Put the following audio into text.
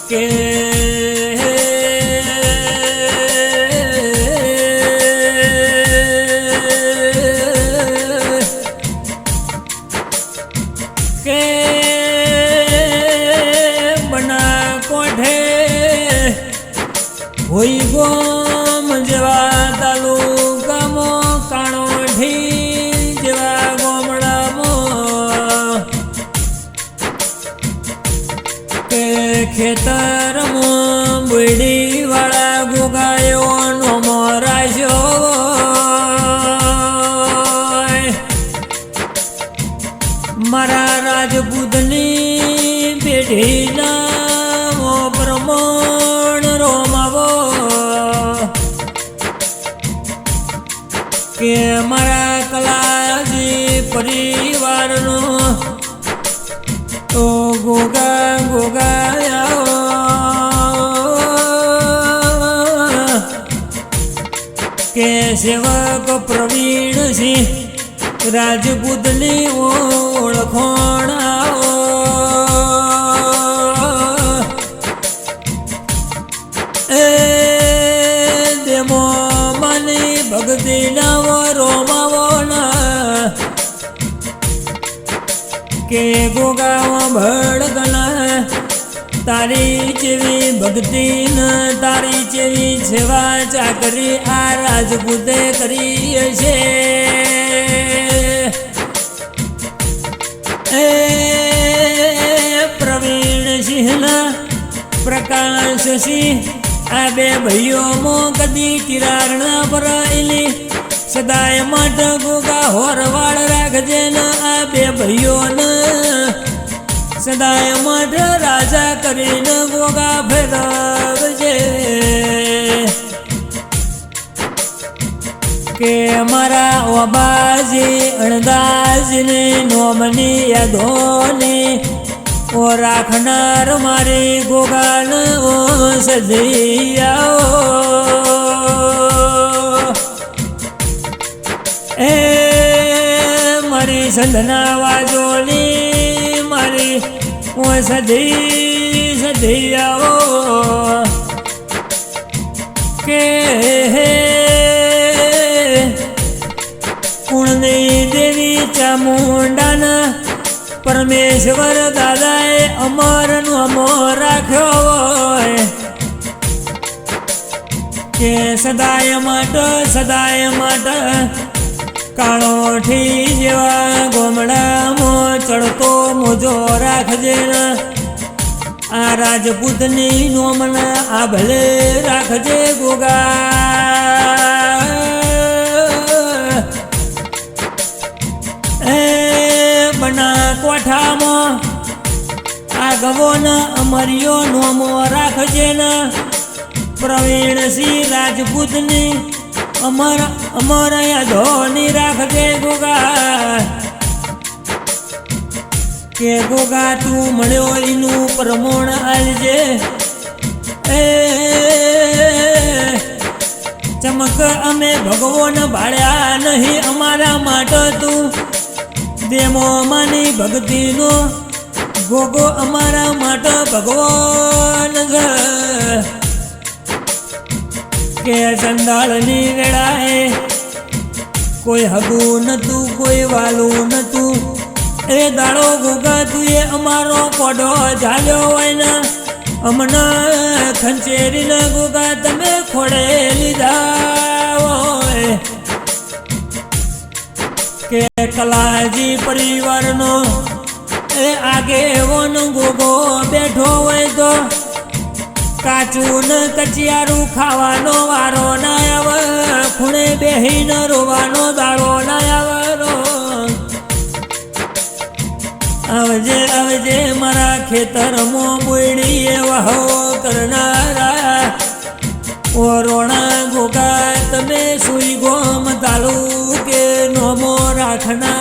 કે બના કોઠે હોઈ ગોમ જેવા તાલુકામાં કાણોઠી જેવા ગોમડામાં કે ખેતરમાં બુડી વાળા ગોગાયો નો મોરાશો મારા રાજપૂતની પેઢીના પ્રમાણ રોમાવો કે મારા કલાજી પરિવારનો તો ગોગા ગોગાયા કે સેવક પ્રવીણસિંહ રાજપૂતની ઓળખોણ એ દેમો માની ભક્તિ નવ રોમાવો કે ગોગામાં ભડકના તારી જેવી ભક્તિ ન તારી જેવી સેવા ચાકરી આ રાજપૂતે કરી છે પ્રવીણસિંહના પ્રકાશસિંહ આ બે ભાઈઓમાં કદી કિરારણા ભરાયેલી સદાય માટે ગોગા હોરવાળ રાખજે ને આ બે ભાઈઓને સદાય માટે રાજા કરીને ગોગા ફેરવજે કે મારા ઓબાજી અણદાસને નોમની યાદોની ઓ રાખનાર મારી ગોગાન ઓ સજૈયાઓ એ મારી સંધના વાજોની મારી ઓ સજૈયાઓ કે કુળની દેવી ચામુંડાના પરમેશ્વર દાદાએ અમરનો અમર રાખ્યો હોય કે સદાય માટે કાણોઠી જેવા ગોમડામાં ચડતો મોજો રાખજે આ રાજપૂતની નોમના આ ભલે રાખજે ગોગા બના કોઠામાં આ ગવોના અમરિયો નોમો રાખજે ને પ્રવીણસિંહ રાજપૂતની અમર ધોની રાખજે ગોગા કે ગોગા તું મળ્યો એનું પ્રમોણ આલજે એ ચમક અમે ભગવાન ભાળ્યા નહીં અમારા માટે તું દેમો માની ભક્તિનો ગોગો અમારા માટે ભગવાન કે ચંડાળની વેળાએ કોઈ હગું નતું કોઈ વાલું નતું એ દાડો ગોગા તુએ અમારો કોડો ઝાલ્યો હોય ને અમને ખંચેરીને ગોગા તમે ખોડે લીધા હોય કે કલાજી પરિવારનો એ આગેવન ગોગો બેઠો હોય તો કાચું ને કચિયારું ખાવાનો વારો ના આવે ખૂણે બેહીને રોવાનો દાડો ના આવે આવજે મારા ખેતરમાં બોયડીએ વાહો કરનારા ઓ રોણા ગોગા તમે સુઈ ગોમ તાલુકે નોમો રાખના